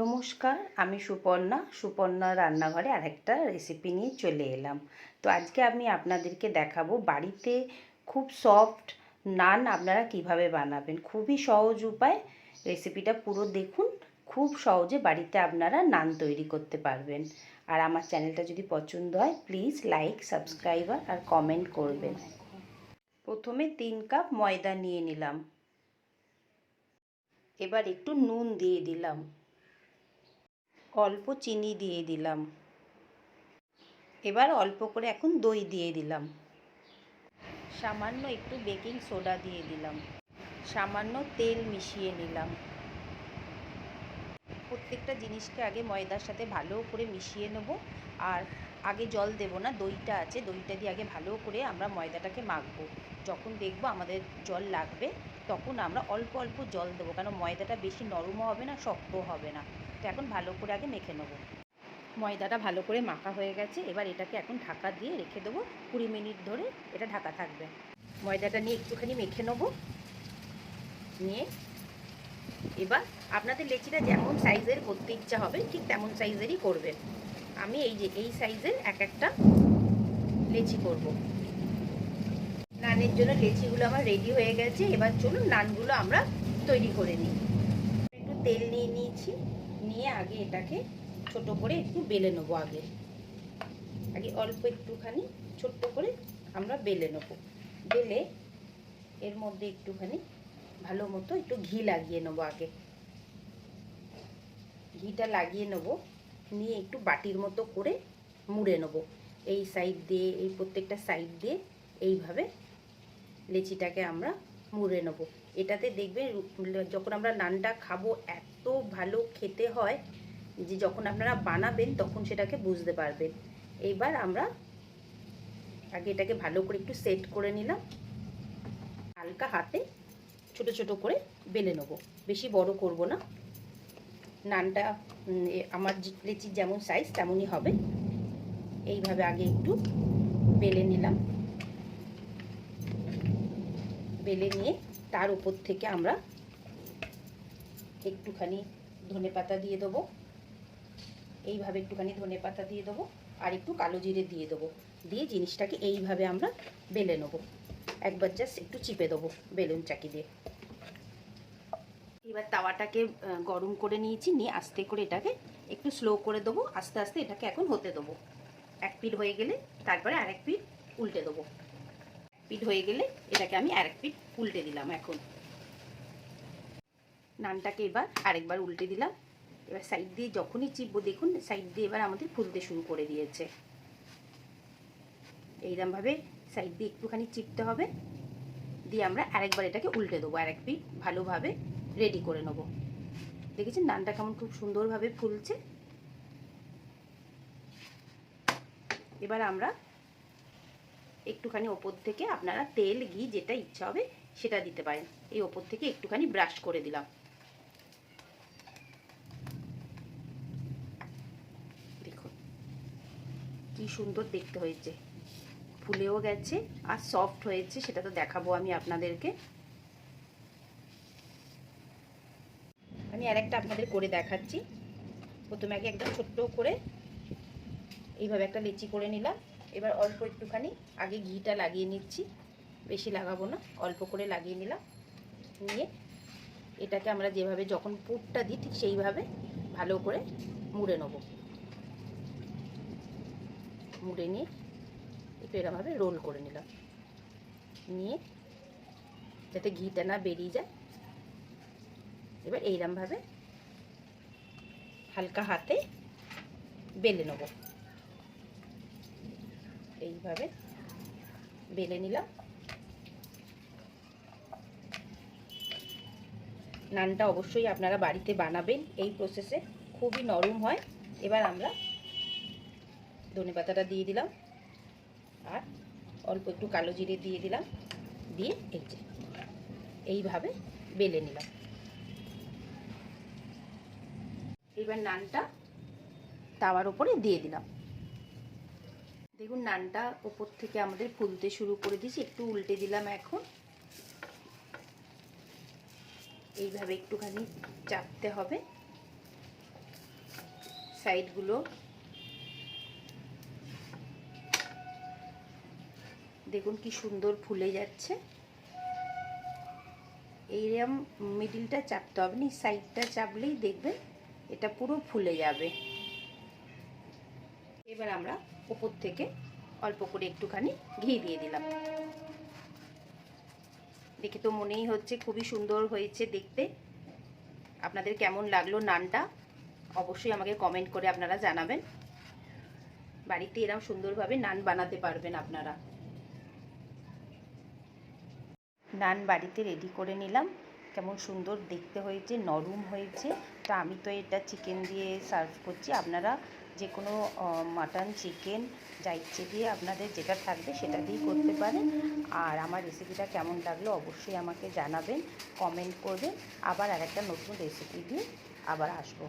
নমস্কার, আমি সুপর্ণা রান্নাঘরে আরেকটা রেসিপি নিয়ে চলে এলাম। তো আজকে আমি আপনাদেরকে দেখাবো বাড়িতে খুব সফট নান আপনারা কিভাবে বানাবেন। খুবই সহজ উপায়, রেসিপিটা পুরো দেখুন। খুব সহজে বাড়িতে আপনারা নান তৈরি করতে পারবেন। আর আমার চ্যানেলটা যদি পছন্দ হয় প্লিজ লাইক, সাবস্ক্রাইব আর কমেন্ট করবেন। প্রথমে 3 কাপ ময়দা নিয়ে নিলাম। এবার একটু নুন দিয়ে দিলাম, অল্প চিনি দিয়ে দিলাম। এবার অল্প করে এখন দই দিয়ে দিলাম, সামান্য একটু বেকিং সোডা দিয়ে দিলাম, সামান্য তেল মিশিয়ে নিলাম। প্রত্যেকটা জিনিসকে আগে ময়দার সাথে ভালো করে মিশিয়ে নেব। আর আগে জল দেব না, দইটা আছে, দইটা দিয়ে আগে ভালো করে আমরা ময়দাটাকে মাখবো। যখন দেখবো আমাদের জল লাগবে তখন আমরা অল্প অল্প জল দেবো, কারণ ময়দাটা বেশি নরমও হবে না, শক্তও হবে না। তো এখন ভালো করে আগে মেখে নেবো। ময়দাটা ভালো করে মাখা হয়ে গেছে। এবার এটাকে এখন ঢাকা দিয়ে রেখে দেবো, 20 মিনিট ধরে এটা ঢাকা থাকবে। ময়দাটা নিয়ে একটুখানি মেখে নেবো। নিয়ে এবার আপনাদের লেচিটা যেমন সাইজের করতে ইচ্ছা হবে ঠিক তেমন সাইজেরই করবেন। আমি এই সাইজের একটা লেচি করব। নানের জন্য লেচিগুলো আমার রেডি হয়ে গেছে। এবার চলুন নানগুলো আমরা তৈরি করে নিই। একটু তেল নিয়ে নিয়েছি, নিয়ে আগে এটাকে ছোট করে একটু বেলে নেবো। আগে অল্প একটুখানি ছোট্ট করে আমরা বেলে নেব। বেলে এর মধ্যে একটুখানি ভালো মতো একটু ঘি লাগিয়ে নেবো। আগে ঘিটা লাগিয়ে নেব, নিয়ে একটু বাটির মতো করে মুড়ে নেব। এই সাইড দিয়ে, এই প্রত্যেকটা সাইড দিয়ে এইভাবে লেচিটাকে আমরা মুড়ে নেব। এটাতে দেখবেন যখন আমরা নানটা খাবো এত ভালো খেতে হয় যে যখন আপনারা বানাবেন তখন সেটাকে বুঝতে পারবেন। এইবার আমরা আগে এটাকে ভালো করে একটু সেট করে নিলাম। হালকা হাতে ছোট ছোট করে বেলে নেব, বেশি বড় করব না। নানটা আমার লেচির যেমন সাইজ তেমনই হবে। এইভাবে আগে একটু বেলে নিলাম। বেলে নিয়ে তার উপর থেকে আমরা একটুখানি ধনেপাতা দিয়ে দেবো। এইভাবে একটুখানি ধনেপাতা দিয়ে দেবো, আর একটু কালো জিরে দিয়ে দেবো। দিয়ে জিনিসটাকে এইভাবে আমরা বেলে নেবো। একবার জাস্ট একটু চিপে দেবো বেলুন চাকি দিয়ে। এবার তাওয়াটাকে গরম করে নিয়েছি, নিয়ে আস্তে করে এটাকে একটু স্লো করে দেবো। আস্তে আস্তে এটাকে এখন হতে দেবো। এক পিঠ হয়ে গেলে তারপরে আরেক পিঠ উল্টে দেবো। পিঠ হয়ে গেলে এটাকে আমি আরেক পিঠ উল্টে দিলাম। এখন নানটাকে এবার আরেকবার উল্টে দিলাম। এবার সাইড দিয়ে যখনই চিপবো দেখুন সাইড দিয়ে এবার আমাদের ফুলতে শুরু করে দিয়েছে। এইরকমভাবে সাইড দিয়ে একটুখানি চিপতে হবে, দিয়ে আমরা আরেকবার এটাকে উল্টে দেবো। আরেক পিঠ ভালোভাবে রেডি করে নেব। দেখেছেন নানটা কেমন খুব সুন্দরভাবে ফুলছে। এবার আমরা একটুখানি ওপর থেকে আপনারা তেল ঘি যেটা ইচ্ছা হবে সেটা দিতে পারেন। এই ওপর থেকে একটুখানি ব্রাশ করে দিলাম। দেখুন কি সুন্দর দেখতে হয়েছে, ফুলেও গেছে আর সফট হয়েছে, সেটা তো দেখাবো আমি আপনাদেরকে। আমি আরেকটা আপনাদের করে দেখাচ্ছি। প্রথমে আগে একদম ছোট্ট করে এইভাবে একটা লেচি করে নিলাম। এবার অল্প একটুখানি আগে ঘিটা লাগিয়ে নিচ্ছি, বেশি লাগাবো না, অল্প করে লাগিয়ে নিলাম। নিয়ে এটাকে আমরা যেভাবে যখন পুরটা দিই ঠিক সেইভাবে ভালো করে মুড়ে নেব। মুড়ে নিয়ে একটু এরকমভাবে রোল করে নিলাম, নিয়ে যাতে ঘিটা না বেরিয়ে যায়। এবার এইরকমভাবে হালকা হাতে বেলে নেব। এইভাবে বেলে নিলাম। নানটা অবশ্যই আপনারা বাড়িতে বানাবেন এই প্রসেসে, খুবই নরম হয়। এবার আমরা ধনেপাতাটা দিয়ে দিলাম, আর অল্প একটু কালো জিরে দিয়ে দিলাম। দিয়ে এইভাবে বেলে নিলাম। এবার নানটা তাওয়ার উপরে দিয়ে দিলাম। দেখুন নানটা উপর থেকে আমাদের ফুলতে শুরু করে দিয়েছি। একটু উল্টে দিলাম। এখন এইভাবে একটুখানি চাপতে হবে, সাইডগুলো। দেখুন কি সুন্দর ফুলে যাচ্ছে। এইরকম মিডিলটা চাপতে হবে না, সাইডটা চাপলেই দেখবেন এটা পুরো ফুলে যাবে। এবার আমরা উপর থেকে অল্প করে একটুখানি ঘি দিয়ে দিলাম। দেখে তো মনেই হচ্ছে খুবই সুন্দর হয়েছে দেখতে। আপনাদের কেমন লাগলো নানটা অবশ্যই আমাকে কমেন্ট করে আপনারা জানাবেন। বাড়িতে এরকম সুন্দরভাবে নান বানাতে পারবেন আপনারা। নান বাড়িতে রেডি করে নিলাম। কেমন সুন্দর দেখতে হয়েছে, নরম হয়েছে। তো আমি তো এটা চিকেন দিয়ে সার্ভ করছি, আপনারা যে কোনো মাটন, চিকেন যা ইচ্ছে দিয়ে আপনাদের যেটা থাকবে সেটা দিয়েই করতে পারেন। আর আমার রেসিপিটা কেমন লাগলো অবশ্যই আমাকে জানাবেন, কমেন্ট করবেন। আবার আরেকটা নতুন রেসিপি দিয়ে আবার আসবো।